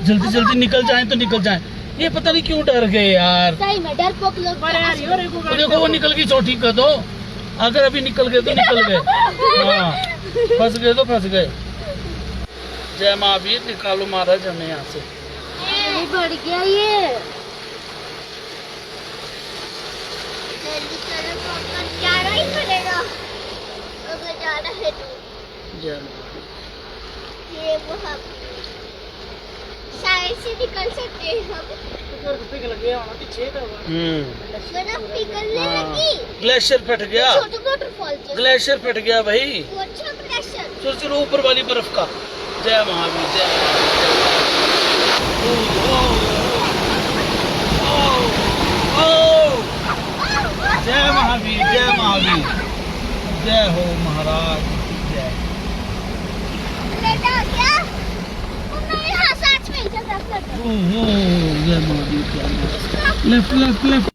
जल्दी जल्दी निकल जाएं तो निकल जाएं। ये पता नहीं क्यों डर गए यार। सही में डरपोक लोग। तो देखो वो निकल गई, चोटी कर दो। अगर अभी निकल गए तो निकल गए। हाँ फंस गए तो फंस गए। जय महावीर, निकालो महाराज हमें यहाँ से। बढ़ गया ये। जाना ही पड़ेगा अगर जाना है तो। जय ये वो हम शायद से निकल सकते हैं हम। पिघलने लगी। ग्लेशियर फट गया। छोटा वाटरफॉल। ग्लेशियर फट गया भाई। वो अच्छा ग्लेशियर। चलो चलो ऊपर वाली बर्फ का। जय महावीर, जय जय महावीर, जय महावीर, जय हो महाराज जय। बेटा क्या? मैं यहाँ साथ में ही चल रहा था। जय महावीर, जय महावीर। Left left left.